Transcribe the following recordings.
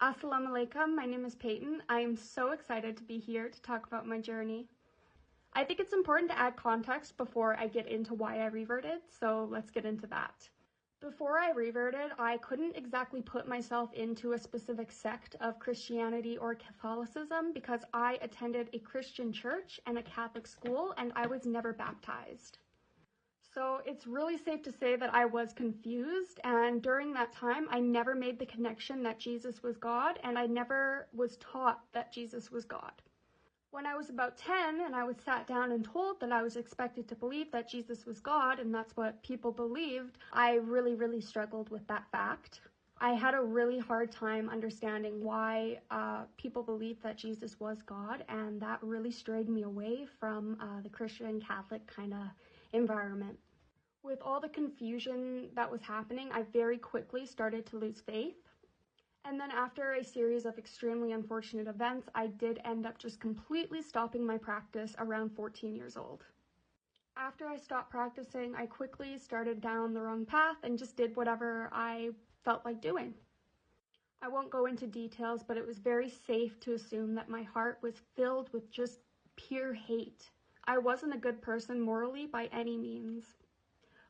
Assalamu alaikum, my name is Peyton. I am so excited to be here to talk about my journey. I think it's important to add context before I get into why I reverted, so let's get into that. Before I reverted, I couldn't exactly put myself into a specific sect of Christianity or Catholicism because I attended a Christian church and a Catholic school and I was never baptized. So it's really safe to say that I was confused, and during that time I never made the connection that Jesus was God, and I never was taught that Jesus was God. When I was about 10 and I was sat down and told that I was expected to believe that Jesus was God and that's what people believed, I really struggled with that fact. I had a really hard time understanding why people believed that Jesus was God, and that really strayed me away from the Christian Catholic kind of environment. With all the confusion that was happening, I very quickly started to lose faith. And then after a series of extremely unfortunate events, I did end up just completely stopping my practice around 14 years old. After I stopped practicing, I quickly started down the wrong path and just did whatever I felt like doing. I won't go into details, but it was very safe to assume that my heart was filled with just pure hate. I wasn't a good person morally by any means.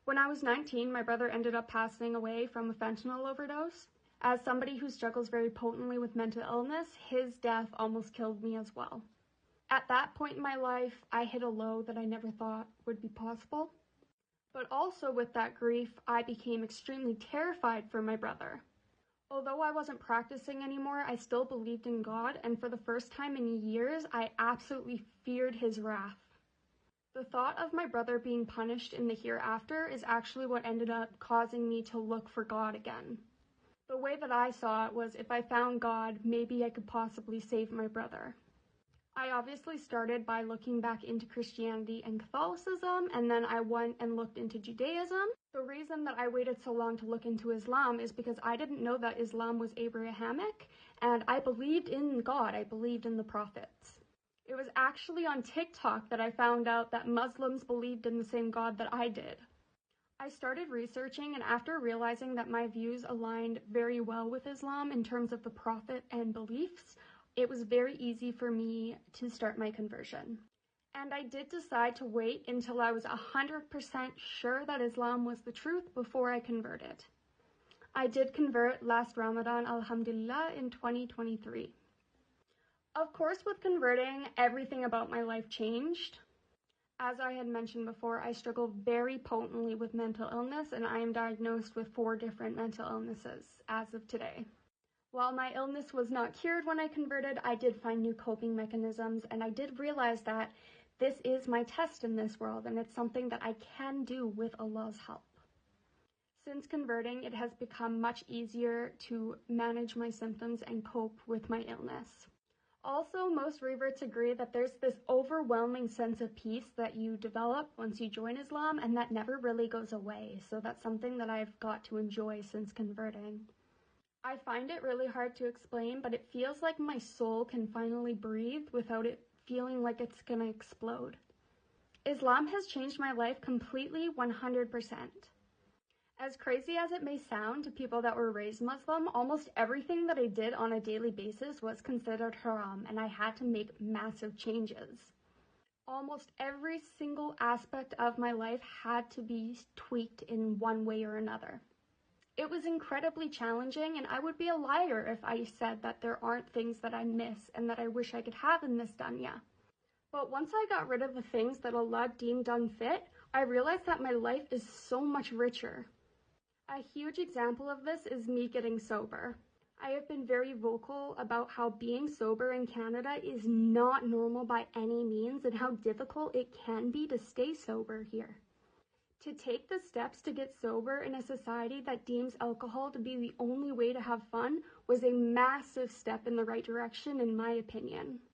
When I was 19, my brother ended up passing away from a fentanyl overdose. As somebody who struggles very potently with mental illness, his death almost killed me as well. At that point in my life, I hit a low that I never thought would be possible. But also with that grief, I became extremely terrified for my brother. Although I wasn't practicing anymore, I still believed in God, and for the first time in years, I absolutely feared his wrath. The thought of my brother being punished in the hereafter is actually what ended up causing me to look for God again. The way that I saw it was, if I found God, maybe I could possibly save my brother. I obviously started by looking back into Christianity and Catholicism, and then I went and looked into Judaism. The reason that I waited so long to look into Islam is because I didn't know that Islam was Abrahamic, and I believed in God, I believed in the prophets. It was actually on TikTok that I found out that Muslims believed in the same God that I did. I started researching, and after realizing that my views aligned very well with Islam in terms of the prophet and beliefs, it was very easy for me to start my conversion. And I did decide to wait until I was 100% sure that Islam was the truth before I converted. I did convert last Ramadan, alhamdulillah, in 2023. Of course, with converting, everything about my life changed. As I had mentioned before, I struggle very potently with mental illness, and I am diagnosed with 4 different mental illnesses as of today. While my illness was not cured when I converted, I did find new coping mechanisms, and I did realize that this is my test in this world, and it's something that I can do with Allah's help. Since converting, it has become much easier to manage my symptoms and cope with my illness. Also, most reverts agree that there's this overwhelming sense of peace that you develop once you join Islam, and that never really goes away, so that's something that I've got to enjoy since converting. I find it really hard to explain, but it feels like my soul can finally breathe without it feeling like it's gonna explode. Islam has changed my life completely 100%. As crazy as it may sound to people that were raised Muslim, almost everything that I did on a daily basis was considered haram, and I had to make massive changes. Almost every single aspect of my life had to be tweaked in one way or another. It was incredibly challenging, and I would be a liar if I said that there aren't things that I miss and that I wish I could have in this dunya. But once I got rid of the things that Allah deemed unfit, I realized that my life is so much richer. A huge example of this is me getting sober. I have been very vocal about how being sober in Canada is not normal by any means, and how difficult it can be to stay sober here. To take the steps to get sober in a society that deems alcohol to be the only way to have fun was a massive step in the right direction, in my opinion.